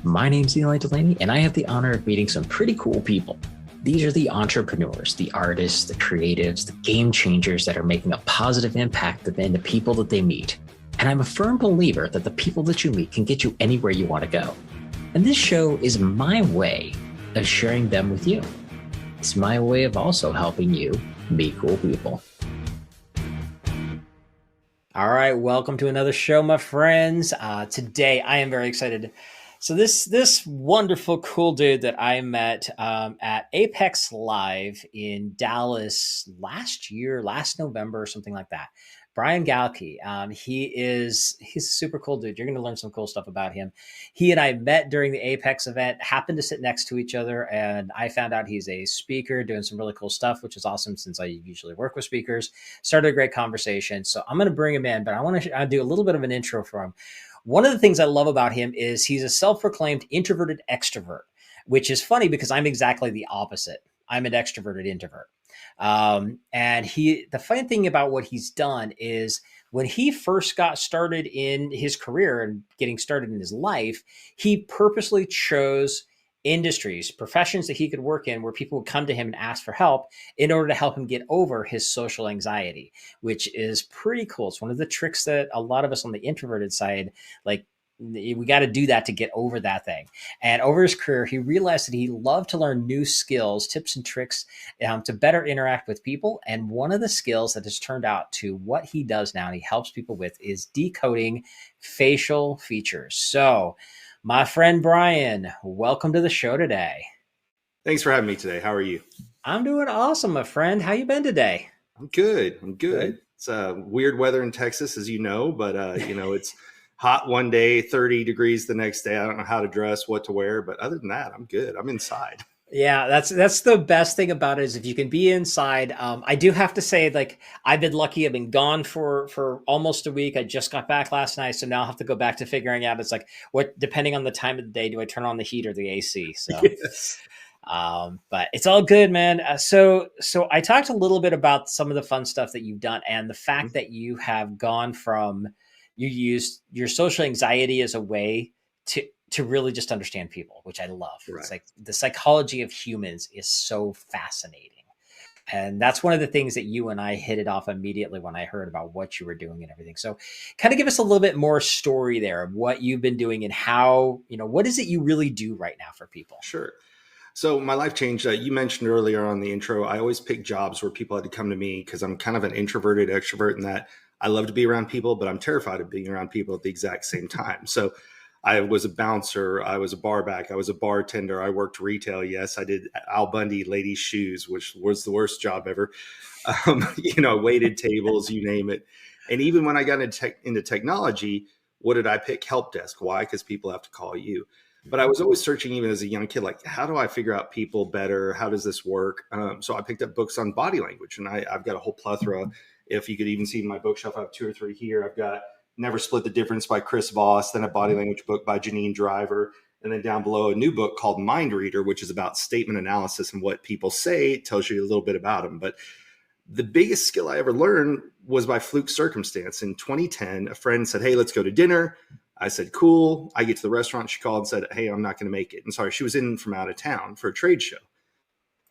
My name's Eli Delaney, and I have the honor of meeting some pretty cool people. These are the entrepreneurs, the artists, the creatives, the game changers that are making a positive impact in the people that they meet. And I'm a firm believer that the people that you meet can get you anywhere you want to go. And this show is my way of sharing them with you. It's my way of also helping you meet cool people. All right, welcome to another show, my friends. Today, I am very excited. So this wonderful, cool dude that I met at Apex Live in Dallas last November, or something like that. Brian Galke. He's a super cool dude. You're going to learn some cool stuff about him. He and I met during the Apex event, happened to sit next to each other, and I found out he's a speaker doing some really cool stuff, which is awesome since I usually work with speakers. Started a great conversation. So I'm going to bring him in, but I want to do a little bit of an intro for him. One of the things I love about him is he's a self-proclaimed introverted extrovert, which is funny because I'm exactly the opposite. I'm an extroverted introvert. The funny thing about what he's done is when he first got started in his career and getting started in his life, he purposely chose industries, professions that he could work in where people would come to him and ask for help in order to help him get over his social anxiety, which is pretty cool. It's one of the tricks that a lot of us on the introverted side, we got to do that to get over that thing. And over his career, he realized that he loved to learn new skills, tips and tricks to better interact with people. And one of the skills that has turned out to what he does now and he helps people with is decoding facial features. So my friend Brian, welcome to the show today. Thanks for having me today. How are you? I'm doing awesome, my friend. How you been today? I'm good. It's weird weather in Texas, as you know, but it's hot one day, 30 degrees the next day. I don't know how to dress, what to wear, but other than that, I'm good. I'm inside. Yeah, that's the best thing about it is if you can be inside. I do have to say, I've been lucky. I've been gone for almost a week. I just got back last night, so now I'll have to go back to figuring out. It's like what, depending on the time of the day, do I turn on the heat or the AC? So, Yes. but it's all good, man. So I talked a little bit about some of the fun stuff that you've done and the fact that you have gone from you used your social anxiety as a way to really just understand people, which I love. Right. It's like the psychology of humans is so fascinating. And that's one of the things that you and I hit it off immediately when I heard about what you were doing and everything. So kind of give us a little bit more story there of what you've been doing and how, what is it you really do right now for people? Sure. So my life changed. You mentioned earlier on the intro, I always pick jobs where people had to come to me because I'm kind of an introverted extrovert in that I love to be around people, but I'm terrified of being around people at the exact same time. So I was a bouncer. I was a barback. I was a bartender. I worked retail. Yes, I did Al Bundy ladies' shoes, which was the worst job ever. Waited tables, you name it. And even when I got into technology, what did I pick? Help desk. Why? Because people have to call you. But I was always searching, even as a young kid, like, how do I figure out people better? How does this work? So I picked up books on body language, and I've got a whole plethora. If you could even see my bookshelf, I have 2 or 3 here. I've got Never Split the Difference by Chris Voss, then a body language book by Janine Driver, and then down below a new book called Mind Reader, which is about statement analysis and what people say. It tells you a little bit about them. But the biggest skill I ever learned was by fluke circumstance. In 2010, a friend said, hey, let's go to dinner. I said, cool. I get to the restaurant. She called and said, hey, I'm not going to make it. And sorry, she was in from out of town for a trade show.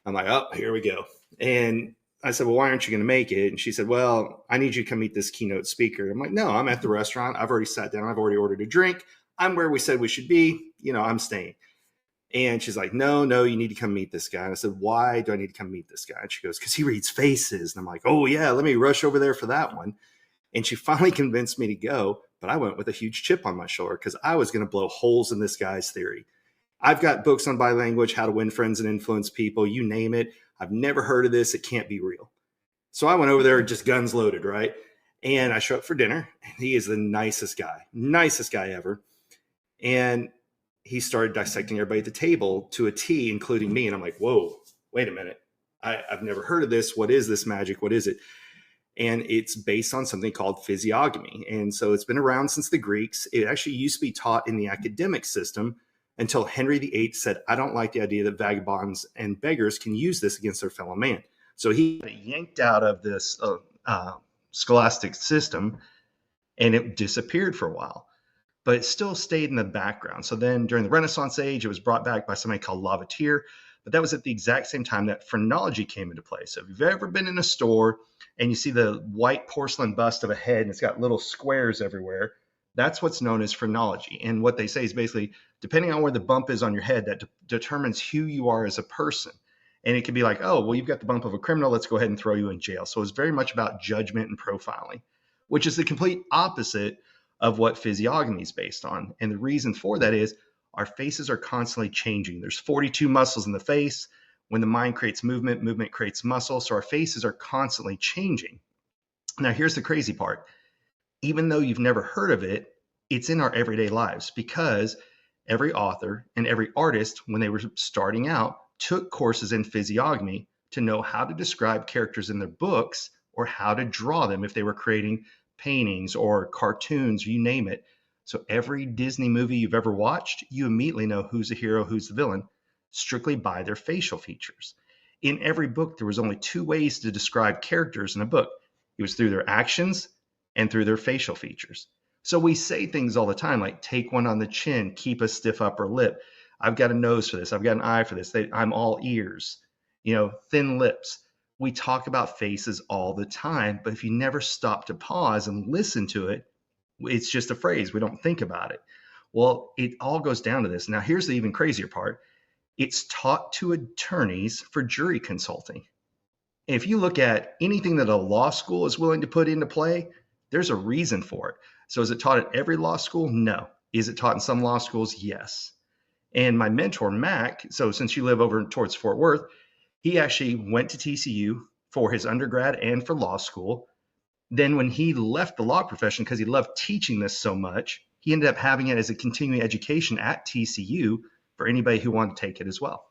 I'm like, oh, here we go. And I said, well, why aren't you going to make it? And she said, well, I need you to come meet this keynote speaker. I'm like, no, I'm at the restaurant. I've already sat down. I've already ordered a drink. I'm where we said we should be. I'm staying. And she's like, no, you need to come meet this guy. And I said, why do I need to come meet this guy? And she goes, because he reads faces. And I'm like, oh, yeah, let me rush over there for that one. And she finally convinced me to go. But I went with a huge chip on my shoulder because I was going to blow holes in this guy's theory. I've got books on body language, how to win friends and influence people, you name it. I've never heard of this. It can't be real. So I went over there just guns loaded, right? And I show up for dinner. And he is the nicest guy ever. And he started dissecting everybody at the table to a T, including me. And I'm like, whoa, wait a minute. I've never heard of this. What is this magic? What is it? And it's based on something called physiognomy. And so it's been around since the Greeks. It actually used to be taught in the academic system until Henry VIII said, I don't like the idea that vagabonds and beggars can use this against their fellow man. So he yanked out of this scholastic system and it disappeared for a while. but it still stayed in the background. So then during the Renaissance age, it was brought back by somebody called Lavater, but that was at the exact same time that phrenology came into play. So if you've ever been in a store and you see the white porcelain bust of a head and it's got little squares everywhere, that's what's known as phrenology. And what they say is basically, depending on where the bump is on your head, that determines who you are as a person. And it could be like, oh, well, you've got the bump of a criminal. Let's go ahead and throw you in jail. So it's very much about judgment and profiling, which is the complete opposite of what physiognomy is based on. And the reason for that is our faces are constantly changing. There's 42 muscles in the face. When the mind creates movement, movement creates muscle. So our faces are constantly changing. Now, here's the crazy part. Even though you've never heard of it, it's in our everyday lives because every author and every artist, when they were starting out, took courses in physiognomy to know how to describe characters in their books or how to draw them if they were creating paintings or cartoons, you name it. So every Disney movie you've ever watched, you immediately know who's the hero, who's the villain, strictly by their facial features. In every book, there was only two ways to describe characters in a book. It was through their actions and through their facial features. So we say things all the time like take one on the chin, keep a stiff upper lip. I've got a nose for this. I've got an eye for this. I'm all ears, thin lips. We talk about faces all the time, but if you never stop to pause and listen to it, it's just a phrase. We don't think about it. Well, it all goes down to this. Now, here's the even crazier part. It's taught to attorneys for jury consulting. If you look at anything that a law school is willing to put into play, there's a reason for it. So is it taught at every law school? No. Is it taught in some law schools? Yes. And my mentor, Mac, so since you live over towards Fort Worth, he actually went to TCU for his undergrad and for law school. Then when he left the law profession, because he loved teaching this so much, he ended up having it as a continuing education at TCU for anybody who wanted to take it as well.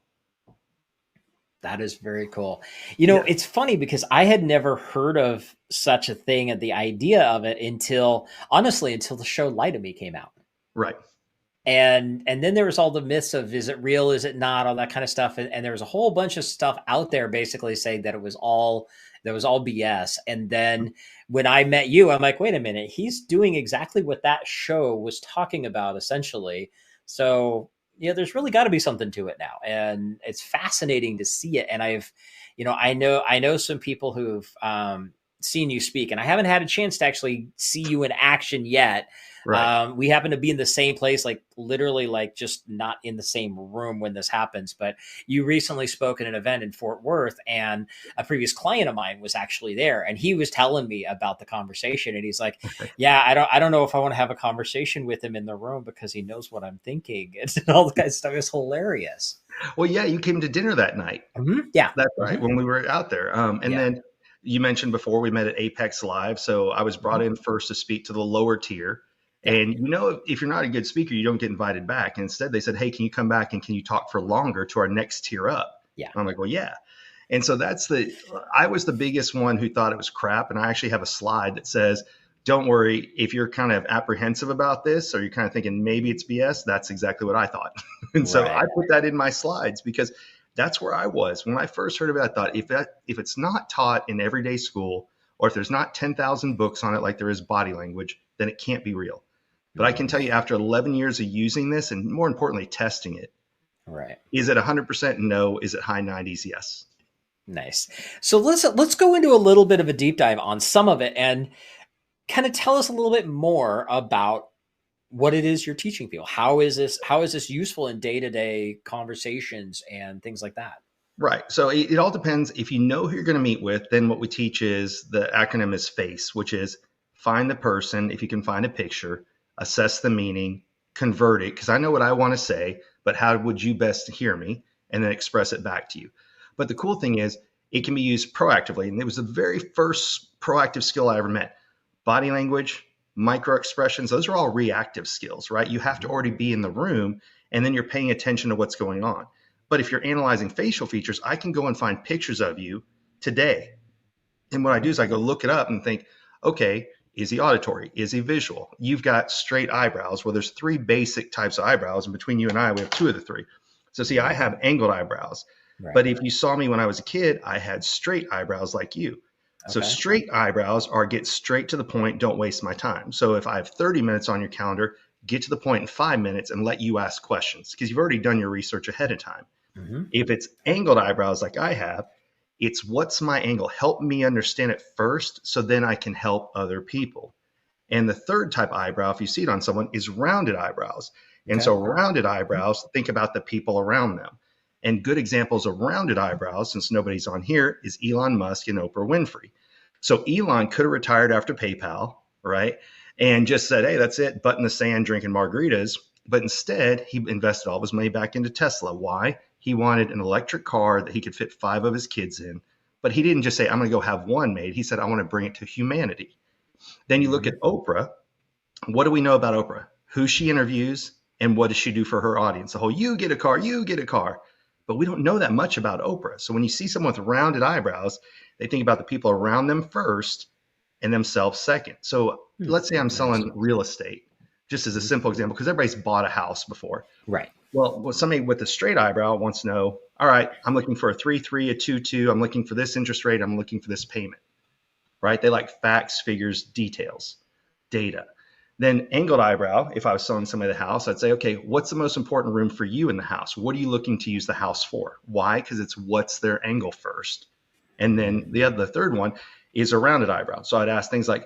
That is very cool. It's funny because I had never heard of such a thing and the idea of it until the show Lie to Me came out. Right. And then there was all the myths of, is it real? Is it not? All that kind of stuff. And there was a whole bunch of stuff out there basically saying that it was all BS. And then when I met you, I'm like, wait a minute, he's doing exactly what that show was talking about essentially. So there's really got to be something to it now. And it's fascinating to see it. And I know some people who've seen you speak, and I haven't had a chance to actually see you in action yet. Right. We happen to be in the same place, like literally like just not in the same room when this happens. But you recently spoke at an event in Fort Worth, and a previous client of mine was actually there, and he was telling me about the conversation, and he's like, yeah, I don't know if I want to have a conversation with him in the room because he knows what I'm thinking. And all the kind of stuff is hilarious. Well, yeah, you came to dinner that night. Mm-hmm. Yeah. That's right. When we were out there. Then you mentioned before we met at Apex Live. So I was brought in first to speak to the lower tier. And if you're not a good speaker, you don't get invited back. And instead they said, hey, can you come back and can you talk for longer to our next tier up? Yeah. And I'm like, well, yeah. And so I was the biggest one who thought it was crap. And I actually have a slide that says, don't worry, if you're kind of apprehensive about this, or you're kind of thinking maybe it's BS, that's exactly what I thought. And so I put that in my slides because that's where I was. When I first heard of it, I thought if it's not taught in everyday school, or if there's not 10,000 books on it like there is body language, then it can't be real. But I can tell you after 11 years of using this, and more importantly, testing it, right? Is it 100% no? Is it high 90s? Yes. Nice. So let's go into a little bit of a deep dive on some of it and kind of tell us a little bit more about what it is you're teaching people. How is this useful in day-to-day conversations and things like that? Right. So it all depends. If you know who you're going to meet with, then what we teach is the acronym is FACE, which is find the person, if you can find a picture, assess the meaning, convert it, because I know what I want to say, but how would you best hear me? And then express it back to you. But the cool thing is it can be used proactively. And it was the very first proactive skill I ever met. Body language, micro expressions, those are all reactive skills, right? You have to already be in the room and then you're paying attention to what's going on. But if you're analyzing facial features, I can go and find pictures of you today. And what I do is I go look it up and think, okay, is he auditory? Is he visual? You've got straight eyebrows. Well, there's three basic types of eyebrows. And between you and I, we have two of the three. So see, I have angled eyebrows. Right. But if you saw me when I was a kid, I had straight eyebrows like you. Okay. So straight eyebrows are get straight to the point, don't waste my time. So if I have 30 minutes on your calendar, get to the point in 5 minutes and let you ask questions because you've already done your research ahead of time. Mm-hmm. If it's angled eyebrows like I have, it's what's my angle? Help me understand it first so then I can help other people. And the third type of eyebrow, if you see it on someone, is rounded eyebrows. And so rounded eyebrows, think about the people around them. And good examples of rounded eyebrows, since nobody's on here, is Elon Musk and Oprah Winfrey. So Elon could have retired after PayPal, right? And just said, hey, that's it, butt in the sand, drinking margaritas. But instead, he invested all of his money back into Tesla. Why? He wanted an electric car that he could fit 5 of his kids in. But he didn't just say, I'm going to go have one made. He said, I want to bring it to humanity. Then you look at Oprah. What do we know about Oprah? Who she interviews and what does she do for her audience? The whole, you get a car, you get a car. But we don't know that much about Oprah. So when you see someone with rounded eyebrows, they think about the people around them first and themselves second. So let's say I'm selling real estate, just as a simple example, because everybody's bought a house before. Right. Well, somebody with a straight eyebrow wants to know, all right, I'm looking for a 3.3, a 2.2. I'm looking for this interest rate. I'm looking for this payment, right? They like facts, figures, details, data. Then angled eyebrow, if I was selling somebody the house, I'd say, okay, what's the most important room for you in the house? What are you looking to use the house for? Why? Because it's what's their angle first. And then the third one is a rounded eyebrow. So I'd ask things like,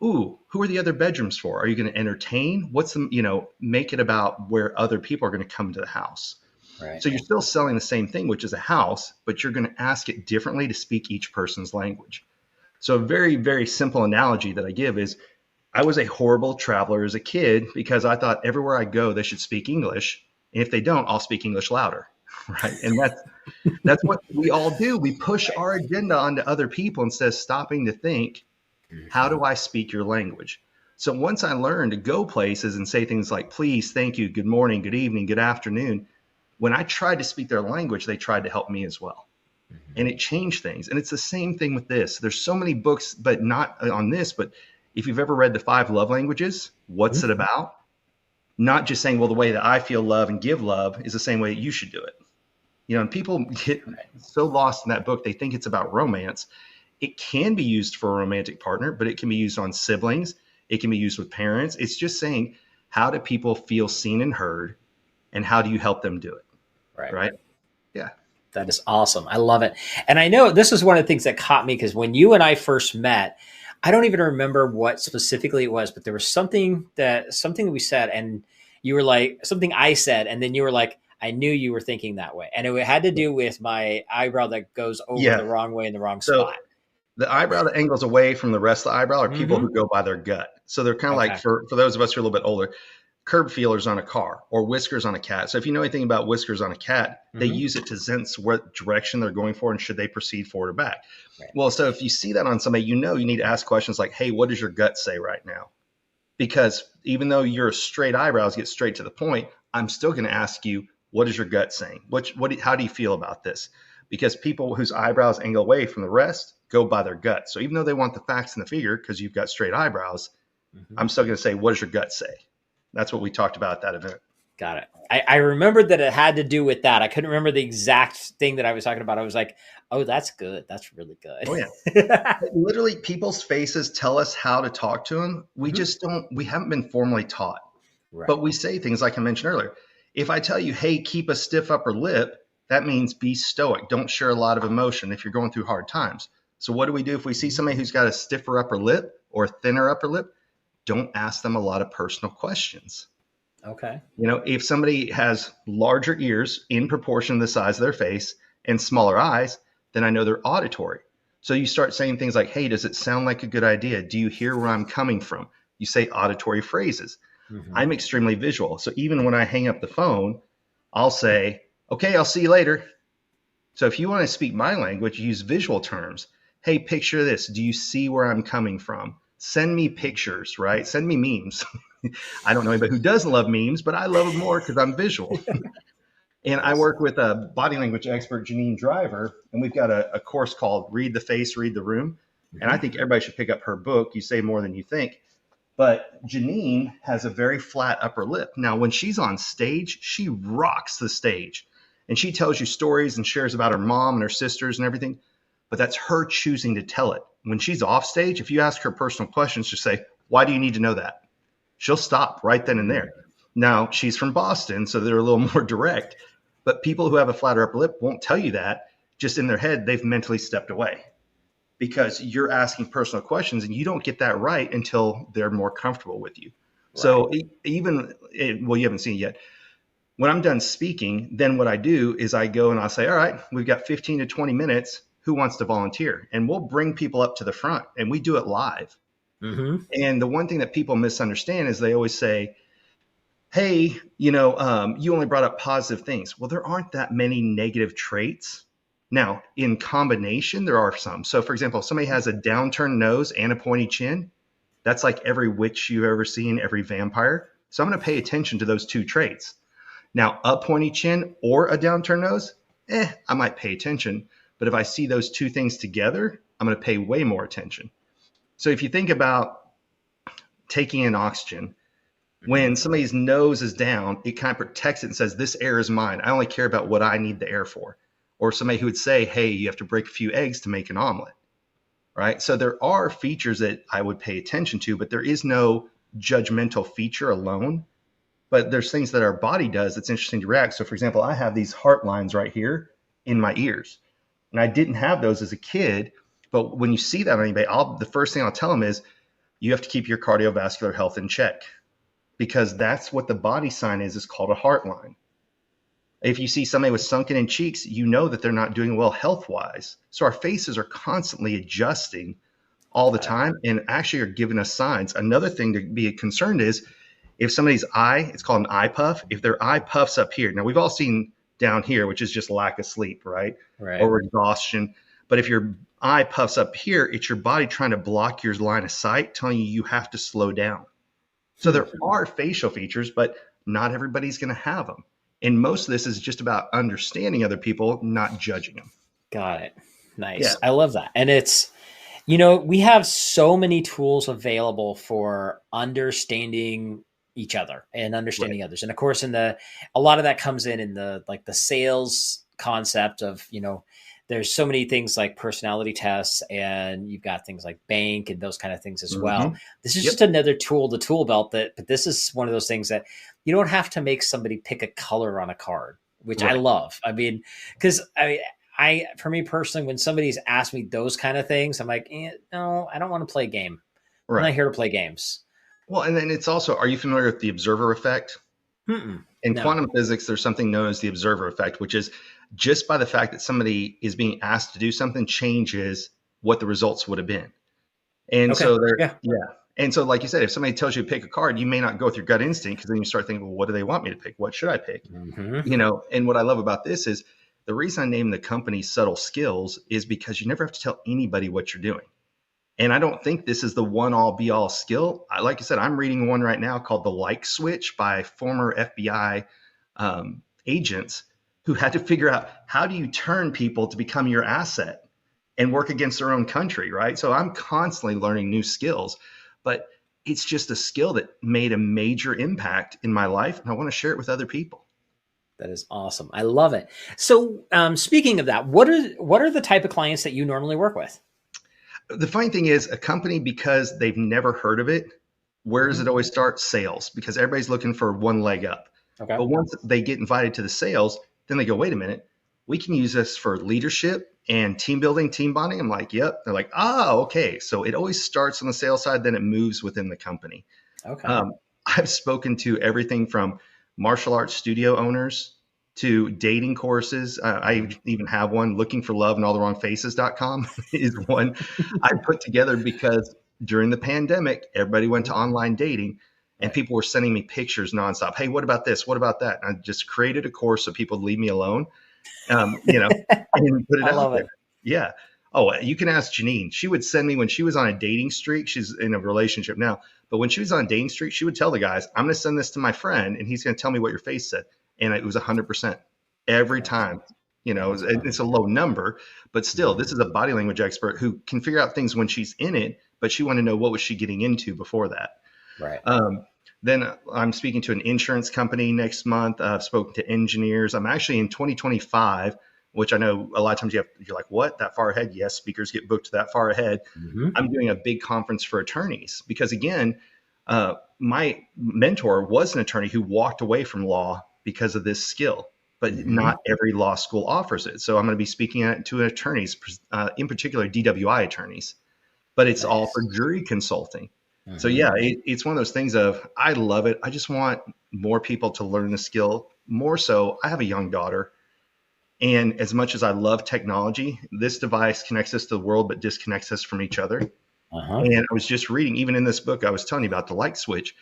ooh, who are the other bedrooms for? Are you going to entertain? What's the, make it about where other people are going to come to the house. Right. So you're still selling the same thing, which is a house, but you're going to ask it differently to speak each person's language. So a very, very simple analogy that I give is I was a horrible traveler as a kid because I thought everywhere I go, they should speak English. And if they don't, I'll speak English louder. Right. And that's what we all do. We push our agenda onto other people instead of stopping to think, how do I speak your language? So once I learned to go places and say things like, please, thank you, good morning, good evening, good afternoon, when I tried to speak their language, they tried to help me as well. And it changed things. And it's the same thing with this. There's so many books, but not on this. But if you've ever read the 5 love languages, what's it about? Not just saying, well, the way that I feel love and give love is the same way you should do it. And people get so lost in that book, they think it's about romance. It can be used for a romantic partner, but it can be used on siblings. It can be used with parents. It's just saying, how do people feel seen and heard? And how do you help them do it? Right? Yeah. That is awesome. I love it. And I know this is one of the things that caught me because when you and I first met, I don't even remember what specifically it was, but there was something that we said, and you were like, something I said, and then you were like, I knew you were thinking that way. And it had to do with my eyebrow that goes over the wrong way in the wrong spot. The eyebrow that angles away from the rest of the eyebrow are people who go by their gut. So they're kind of like, for those of us who are a little bit older, curb feelers on a car or whiskers on a cat. So if you know anything about whiskers on a cat, they use it to sense what direction they're going for and should they proceed forward or back. Right. Well, so if you see that on somebody, you need to ask questions like, hey, what does your gut say right now? Because even though your straight eyebrows get straight to the point, I'm still going to ask you, what is your gut saying? How do you feel about this? Because people whose eyebrows angle away from the rest go by their gut. So even though they want the facts and the figure, because you've got straight eyebrows, I'm still going to say, what does your gut say? That's what we talked about at that event. Got it. I remembered that it had to do with that. I couldn't remember the exact thing that I was talking about. I was like, oh, that's good. That's really good. Oh, yeah. Literally, people's faces tell us how to talk to them. We just we haven't been formally taught. Right. But we say things like I mentioned earlier. If I tell you, hey, keep a stiff upper lip, that means be stoic. Don't share a lot of emotion if you're going through hard times. So what do we do if we see somebody who's got a stiffer upper lip or a thinner upper lip? Don't ask them a lot of personal questions. Okay. If somebody has larger ears in proportion to the size of their face and smaller eyes, then I know they're auditory. So you start saying things like, hey, does it sound like a good idea? Do you hear where I'm coming from? You say auditory phrases. I'm extremely visual. So even when I hang up the phone, I'll say, okay, I'll see you later. So if you want to speak my language, use visual terms. Hey, picture this. Do you see where I'm coming from? Send me pictures, right? Send me memes. I don't know anybody who doesn't love memes, but I love them more because I'm visual. And I work with a body language expert, Janine Driver, and we've got a course called Read the Face, Read the Room. And I think everybody should pick up her book. You say more than you think. But Janine has a very flat upper lip. Now, when she's on stage, she rocks the stage. And she tells you stories and shares about her mom and her sisters and everything. But that's her choosing to tell it. When she's off stage, if you ask her personal questions, just say, why do you need to know that? She'll stop right then and there. Now, she's from Boston, so they're a little more direct. But people who have a flatter upper lip won't tell you that. Just in their head, they've mentally stepped away because you're asking personal questions and you don't get that right until they're more comfortable with you. Right. So well, you haven't seen it yet. When I'm done speaking, then what I do is I go and I'll say, all right, we've got 15 to 20 minutes. Who wants to volunteer? And we'll bring people up to the front and we do it live. Mm-hmm. And the one thing that people misunderstand is they always say, hey, you only brought up positive things. Well, there aren't that many negative traits. Now, in combination, there are some. So, for example, if somebody has a downturned nose and a pointy chin, that's like every witch you've ever seen, every vampire. So I'm going to pay attention to those two traits. Now, a pointy chin or a downturned nose, I might pay attention. But if I see those two things together, I'm going to pay way more attention. So if you think about taking in oxygen, when somebody's nose is down, it kind of protects it and says, this air is mine. I only care about what I need the air for. Or somebody who would say, hey, you have to break a few eggs to make an omelet, right? So there are features that I would pay attention to, but there is no judgmental feature alone. But there's things that our body does that's interesting to react. So for example, I have these heart lines right here in my ears. And I didn't have those as a kid. But when you see that on anybody, the first thing I'll tell them is you have to keep your cardiovascular health in check, because that's what the body sign is called a heart line. If you see somebody with sunken in cheeks, you know that they're not doing well health-wise. So our faces are constantly adjusting all the time and actually are giving us signs. Another thing to be concerned is if somebody's eye, it's called an eye puff, if their eye puffs up here. Now, we've all seen down here, which is just lack of sleep, right? Or exhaustion. But if your eye puffs up here, it's your body trying to block your line of sight, telling you have to slow down. So there are facial features, but not everybody's going to have them. And most of this is just about understanding other people, not judging them. Got it. Nice. Yeah. I love that. And it's, we have so many tools available for understanding each other and understanding others. And of course, a lot of that comes in the sales concept of, there's so many things like personality tests, and you've got things like bank and those kind of things as well. This is just another tool, the tool belt, but this is one of those things that you don't have to make somebody pick a color on a card, which I love. I mean, because for me personally, when somebody's asked me those kind of things, I'm like, no, I don't want to play a game. I'm not here to play games. Well, and then it's also, are you familiar with the observer effect? In quantum physics, there's something known as the observer effect, which is just by the fact that somebody is being asked to do something changes what the results would have been. And so And so, like you said, if somebody tells you to pick a card, you may not go with your gut instinct, because then you start thinking, well, what do they want me to pick? What should I pick? And what I love about this is the reason I named the company Subtle Skills is because you never have to tell anybody what you're doing. And I don't think this is the one all be all skill. Like I said, I'm reading one right now called The Like Switch by former FBI agents who had to figure out, how do you turn people to become your asset and work against their own country, right? So I'm constantly learning new skills, but it's just a skill that made a major impact in my life, and I want to share it with other people. That is awesome. I love it. So speaking of that, what are the type of clients that you normally work with? The funny thing is, a company, because they've never heard of it, where does it always start? Sales, because everybody's looking for one leg up. Okay. But once they get invited to the sales, then they go, wait a minute, we can use this for leadership and team building, team bonding. I'm like, yep. They're like, okay. So it always starts on the sales side, then it moves within the company. Okay. I've spoken to everything from martial arts studio owners to dating courses. I even have one, looking for love in all the wrong faces.com is one I put together because during the pandemic, everybody went to online dating and people were sending me pictures nonstop. Hey, what about this? What about that? And I just created a course so people would leave me alone, and put it out there. Yeah. Oh, you can ask Janine. She would send me, when she was on a dating streak, she's in a relationship now, but when she was on a dating streak, she would tell the guys, I'm going to send this to my friend and he's going to tell me what your face said. And it was 100% every time. It's a low number, but still, this is a body language expert who can figure out things when she's in it, but she wanted to know what was she getting into before that. Right. Then I'm speaking to an insurance company next month. I've spoken to engineers. I'm actually in 2025, which I know a lot of times you're like, what, that far ahead? Yes, speakers get booked that far ahead. I'm doing a big conference for attorneys because, again, my mentor was an attorney who walked away from law because of this skill, but not every law school offers it. So I'm going to be speaking to attorneys, in particular DWI attorneys, but it's all for jury consulting. So yeah, it's one of those things of, I love it. I just want more people to learn the skill more. So I have a young daughter, and as much as I love technology, this device connects us to the world, but disconnects us from each other. And I was just reading, even in this book I was telling you about, the light switch,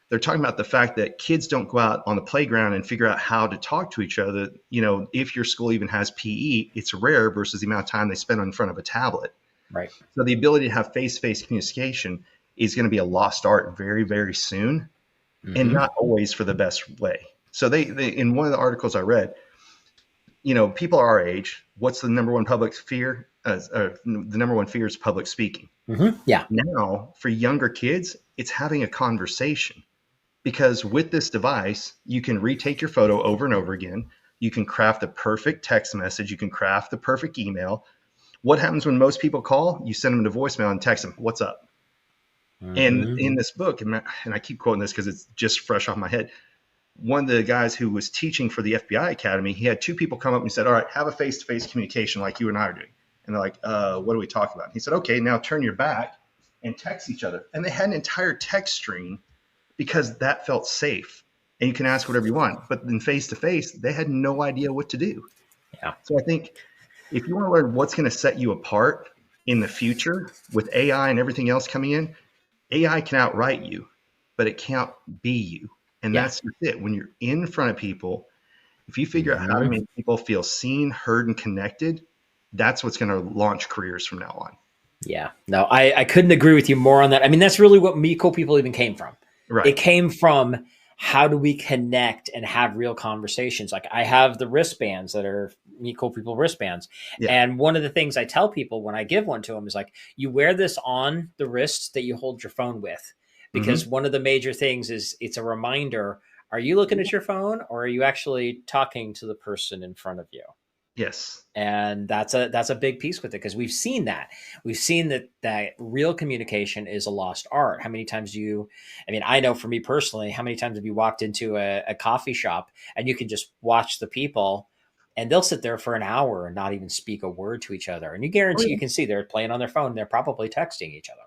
they're talking about the fact that kids don't go out on the playground and figure out how to talk to each other. If your school even has PE, it's rare versus the amount of time they spend in front of a tablet. Right. So the ability to have face-to-face communication is going to be a lost art very, very soon, and not always for the best way. So they in one of the articles I read, people our age, what's the number one public fear? The number one fear is public speaking. Yeah. Now, for younger kids, it's having a conversation, because with this device, you can retake your photo over and over again. You can craft the perfect text message. You can craft the perfect email. What happens when most people call? You send them to voicemail and text them, "What's up?" And in this book, and I keep quoting this because it's just fresh off my head, one of the guys who was teaching for the FBI Academy, he had two people come up and said, "All right, have a face-to-face communication like you and I are doing." And they're like, "What are we talking about?" And he said, "Okay, now turn your back and text each other." And they had an entire text string because that felt safe. And you can ask whatever you want. But in face-to-face, they had no idea what to do. Yeah. So I think if you want to learn what's going to set you apart in the future with AI and everything else coming in, AI can outright you, but it can't be you. And that's just it. When you're in front of people, if you figure out how to make people feel seen, heard, and connected, that's what's going to launch careers from now on. Yeah. No, I couldn't agree with you more on that. I mean, that's really what Meet Cool People even came from. Right. It came from, how do we connect and have real conversations? Like, I have the wristbands that are Meet Cool People wristbands. Yeah. And one of the things I tell people when I give one to them is like, you wear this on the wrist that you hold your phone with, because one of the major things is it's a reminder. Are you looking at your phone, or are you actually talking to the person in front of you? Yes. And that's a big piece with it, because we've seen that real communication is a lost art. How many times I know for me personally, how many times have you walked into a coffee shop and you can just watch the people and they'll sit there for an hour and not even speak a word to each other. And you guarantee you can see they're playing on their phone. They're probably texting each other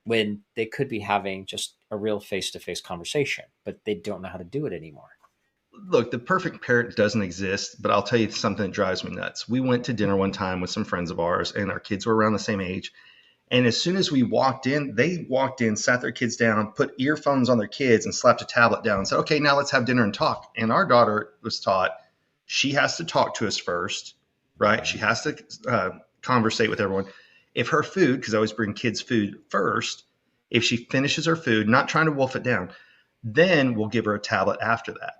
when they could be having just a real face-to-face conversation, but they don't know how to do it anymore. Look, the perfect parent doesn't exist, but I'll tell you something that drives me nuts. We went to dinner one time with some friends of ours, and our kids were around the same age. And as soon as we walked in, they walked in, sat their kids down, put earphones on their kids, and slapped a tablet down and said, "Okay, now let's have dinner and talk." And our daughter was taught she has to talk to us first, right? She has to conversate with everyone. If her food, because I always bring kids food first, if she finishes her food, not trying to wolf it down, then we'll give her a tablet after that.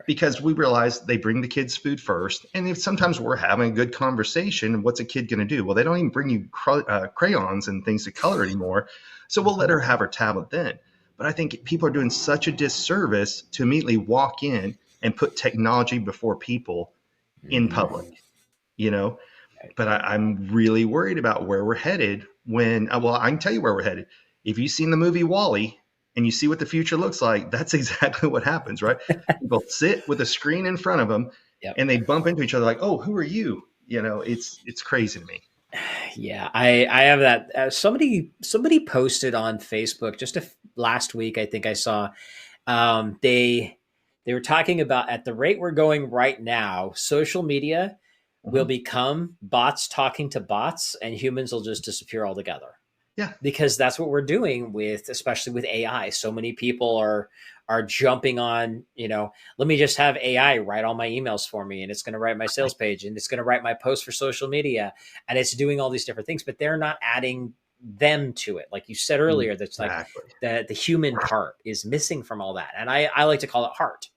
Because we realize they bring the kids food first. And if sometimes we're having a good conversation, what's a kid going to do? Well, they don't even bring you crayons and things to color anymore. So we'll let her have her tablet then. But I think people are doing such a disservice to immediately walk in and put technology before people in public, But I'm really worried about where we're headed when, I can tell you where we're headed. If you've seen the movie WALL-E, and you see what the future looks like, that's exactly what happens, right? People sit with a screen in front of them and they bump into each other like, "Oh, who are you?" It's crazy to me. Yeah, I have that. Somebody posted on Facebook just last week, I think I saw, they were talking about, at the rate we're going right now, social media will become bots talking to bots, and humans will just disappear altogether. Yeah, because that's what we're doing especially with AI. So many people are jumping on, let me just have AI write all my emails for me, and it's going to write my sales page, and it's going to write my post for social media, and it's doing all these different things, but they're not adding them to it. Like you said earlier, that's like the human part is missing from all that. And I like to call it heart.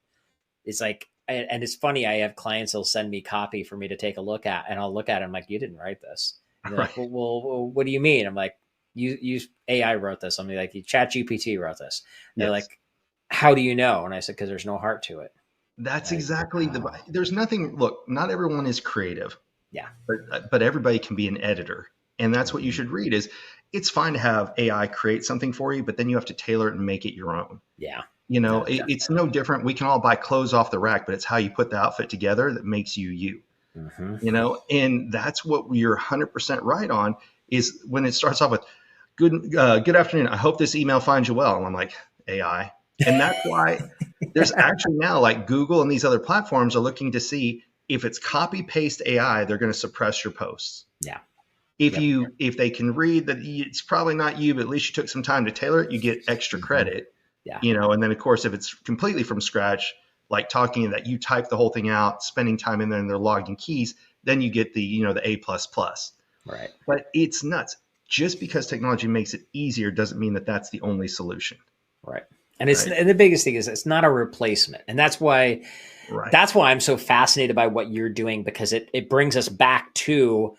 It's like, and it's funny, I have clients that'll send me copy for me to take a look at, and I'll look at it, I'm like, "You didn't write this." And they're like, well, what do you mean? I'm like, you AI wrote this. I'm like, ChatGPT wrote this. And they're like, "How do you know?" And I said, "Because there's no heart to it." That's exactly there's nothing. Look, not everyone is creative. Yeah. But everybody can be an editor. And that's what you should read is it's fine to have AI create something for you, but then you have to tailor it and make it your own. Yeah. You know, No, it's no different. We can all buy clothes off the rack, but it's how you put the outfit together that makes you you. mm-hmm. You know, and that's what you're 100% right on, is when it starts off with good afternoon. I hope this email finds you well. And I'm like, AI. And that's why there's actually now, like, Google and these other platforms are looking to see if it's copy paste AI, they're going to suppress your posts. Yeah. If they can read that it's probably not you, but at least you took some time to tailor it, you get extra credit. Yeah. You know, and then of course, if it's completely from scratch, like talking that you type the whole thing out, spending time in there and they're logged in keys, then you get the, you know, the A++. Right. But it's nuts. Just because technology makes it easier doesn't mean that that's the only solution. Right. And and the biggest thing is it's not a replacement. And that's why I'm so fascinated by what you're doing, because it brings us back to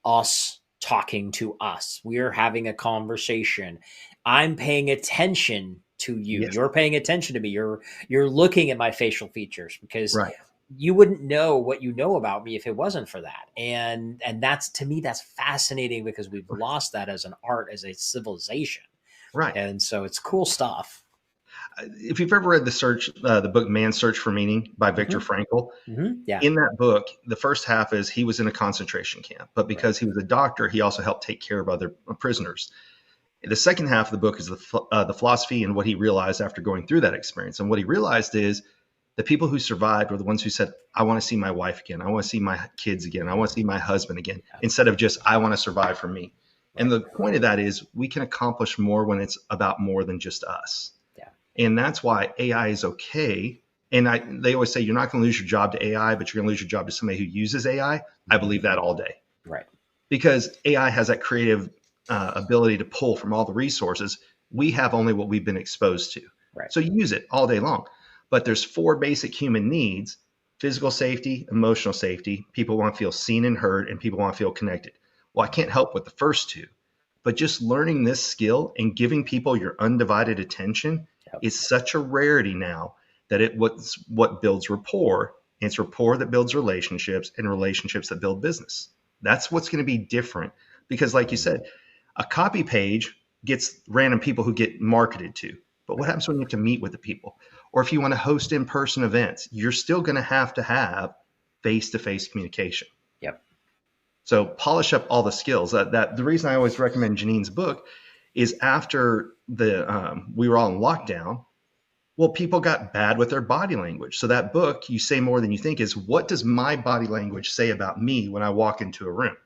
us talking to us. We're having a conversation. I'm paying attention to you. Yes. You're paying attention to me. You're looking at my facial features, because Right. you wouldn't know what you know about me if it wasn't for that. And that's, to me, that's fascinating, because we've lost that as an art, as a civilization. Right. And so it's cool stuff. If you've ever read the book Man's Search for Meaning by Viktor Frankl, Yeah. in that book, the first half is he was in a concentration camp, but because he was a doctor, he also helped take care of other prisoners. The second half of the book is the philosophy and what he realized after going through that experience. And what he realized is the people who survived were the ones who said, I want to see my wife again. I want to see my kids again. I want to see my husband again, instead of just, I want to survive for me. And the point of that is we can accomplish more when it's about more than just us. Yeah. And that's why AI is okay. And they always say you're not going to lose your job to AI, but you're going to lose your job to somebody who uses AI. I believe that all day. Right. Because AI has that creative ability to pull from all the resources. We have only what we've been exposed to. Right. So you use it all day long. But there's 4 basic human needs: physical safety, emotional safety. People want to feel seen and heard, and people want to feel connected. Well, I can't help with the first 2, but just learning this skill and giving people your undivided attention is such a rarity now that what builds rapport. It's rapport that builds relationships, and relationships that build business. That's what's going to be different, because like you said, a copy page gets random people who get marketed to. But what happens when you have to meet with the people? Or if you want to host in-person events, you're still going to have face-to-face communication. Yep. So polish up all the skills. The reason I always recommend Janine's book is after we were all in lockdown, well, people got bad with their body language. So that book, You Say More Than You Think, is what does my body language say about me when I walk into a room?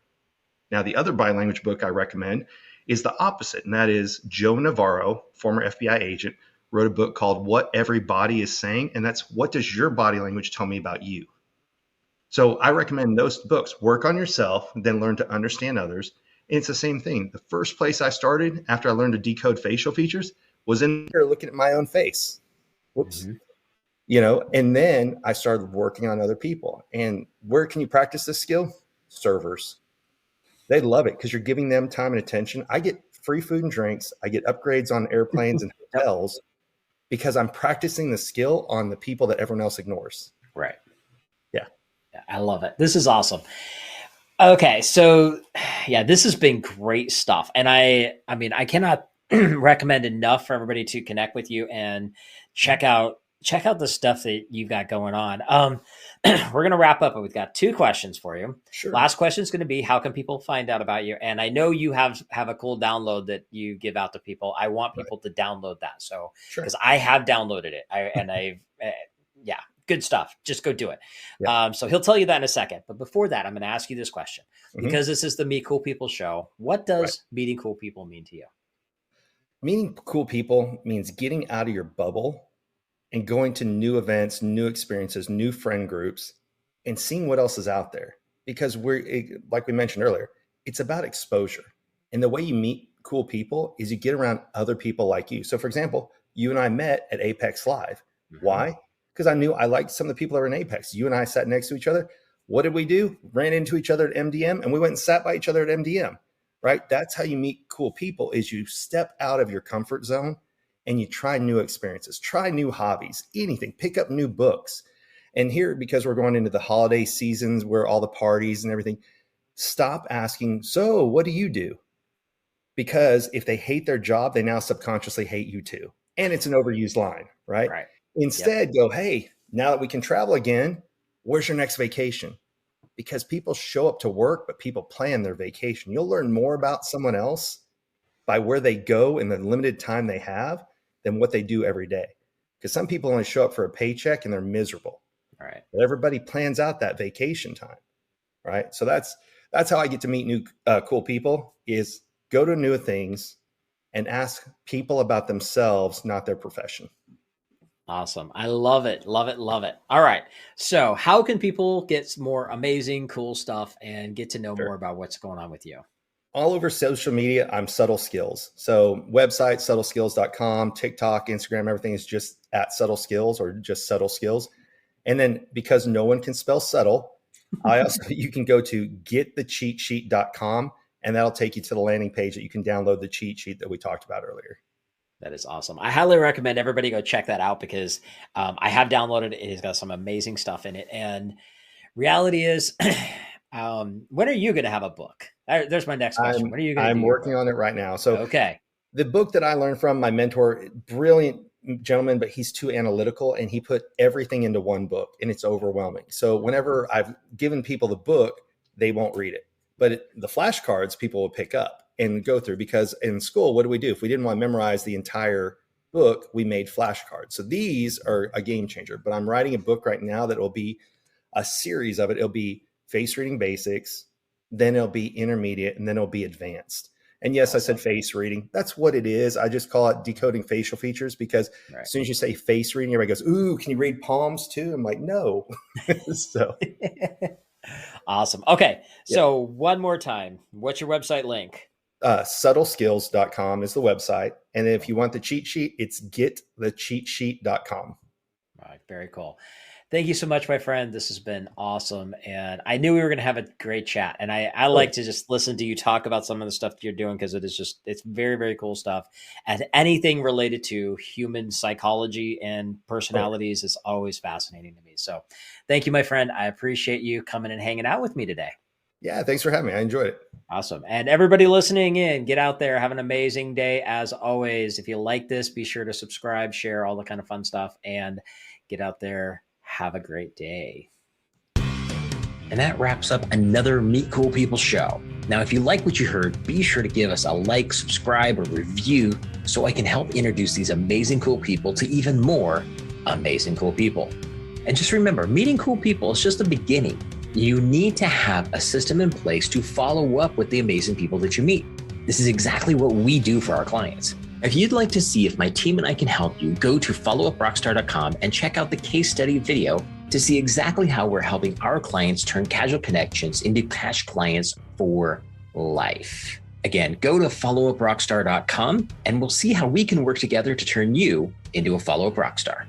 Now, the other body language book I recommend is the opposite, and that is Joe Navarro, former FBI agent, wrote a book called What Every Body Is Saying, and that's what does your body language tell me about you? So I recommend those books. Work on yourself, then learn to understand others. And it's the same thing. The first place I started after I learned to decode facial features was in there looking at my own face. Whoops. You know, and then I started working on other people. And where can you practice this skill? Servers. They love it because you're giving them time and attention. I get free food and drinks. I get upgrades on airplanes and hotels because I'm practicing the skill on the people that everyone else ignores. Right. Yeah. I love it. This is awesome. Okay. So yeah, this has been great stuff. And I mean, I cannot recommend enough for everybody to connect with you and check out the stuff that you've got going on. We're going to wrap up, but we've got 2 questions for you. Sure. Last question is going to be, how can people find out about you? And I know you have a cool download that you give out to people. I want people to download that. So, because I have downloaded it, yeah, good stuff. Just go do it. Yeah. So he'll tell you that in a second. But before that, I'm going to ask you this question, because this is the Meet Cool People show. What does meeting cool people mean to you? Meeting cool people means getting out of your bubble and going to new events, new experiences, new friend groups, and seeing what else is out there. Because like we mentioned earlier, it's about exposure. And the way you meet cool people is you get around other people like you. So for example, you and I met at Apex Live. Why? Because I knew I liked some of the people that were in Apex. You and I sat next to each other. What did we do? Ran into each other at MDM, and we went and sat by each other at MDM, right? That's how you meet cool people, is you step out of your comfort zone and you try new experiences, try new hobbies, anything, pick up new books. And here, because we're going into the holiday seasons where all the parties and everything, stop asking, so what do you do? because if they hate their job, they now subconsciously hate you too. And it's an overused line, right? Right. Instead, go, hey, now that we can travel again, where's your next vacation? Because people show up to work, but people plan their vacation. You'll learn more about someone else by where they go in the limited time they have than what they do every day. Because some people only show up for a paycheck and they're miserable. Right. But everybody plans out that vacation time, right? So that's how I get to meet new cool people, is go to new things and ask people about themselves, not their profession. Awesome. I love it. Love it. Love it. All right. So how can people get more amazing, cool stuff and get to know more about what's going on with you? All over social media, I'm Subtle Skills. So website, subtleskills.com, TikTok, Instagram, everything is just at Subtle Skills or just Subtle Skills. And then because no one can spell subtle, you can go to getthecheatsheet.com and that'll take you to the landing page that you can download the cheat sheet that we talked about earlier. That is awesome. I highly recommend everybody go check that out because I have downloaded it. It has got some amazing stuff in it. And reality is, when are you going to have a book? There's my next question. When are you going to I'm working on it right now. So okay. The book that I learned from my mentor, brilliant gentleman, but he's too analytical and he put everything into one book and it's overwhelming. So whenever I've given people the book, they won't read it. But the flashcards people will pick up and go through, because in school, what do we do? If we didn't want to memorize the entire book, we made flashcards. So these are a game changer. But I'm writing a book right now that will be a series of it. It'll be face reading basics, then it'll be intermediate, and then it'll be advanced. And yes, I said face reading. That's what it is. I just call it decoding facial features because as soon as you say face reading, everybody goes, ooh, can you read palms too? I'm like, no. So awesome. Okay. So one more time, what's your website link? Subtleskills.com is the website. And if you want the cheat sheet, it's getthecheatsheet.com. All right. Very cool. Thank you so much, my friend. This has been awesome. And I knew we were going to have a great chat. And I like to just listen to you talk about some of the stuff that you're doing because it's very, very cool stuff. And anything related to human psychology and personalities is always fascinating to me. So thank you, my friend. I appreciate you coming and hanging out with me today. Yeah, thanks for having me. I enjoyed it. Awesome. And everybody listening in, get out there, have an amazing day. As always, if you like this, be sure to subscribe, share all the kind of fun stuff, and get out there. Have a great day. And that wraps up another Meet Cool People show. Now, if you like what you heard, be sure to give us a like, subscribe, or review so I can help introduce these amazing cool people to even more amazing cool people. And just remember, meeting cool people is just the beginning. You need to have a system in place to follow up with the amazing people that you meet. This is exactly what we do for our clients. If you'd like to see if my team and I can help you, go to followuprockstar.com and check out the case study video to see exactly how we're helping our clients turn casual connections into cash clients for life. Again, go to followuprockstar.com and we'll see how we can work together to turn you into a follow-up rockstar.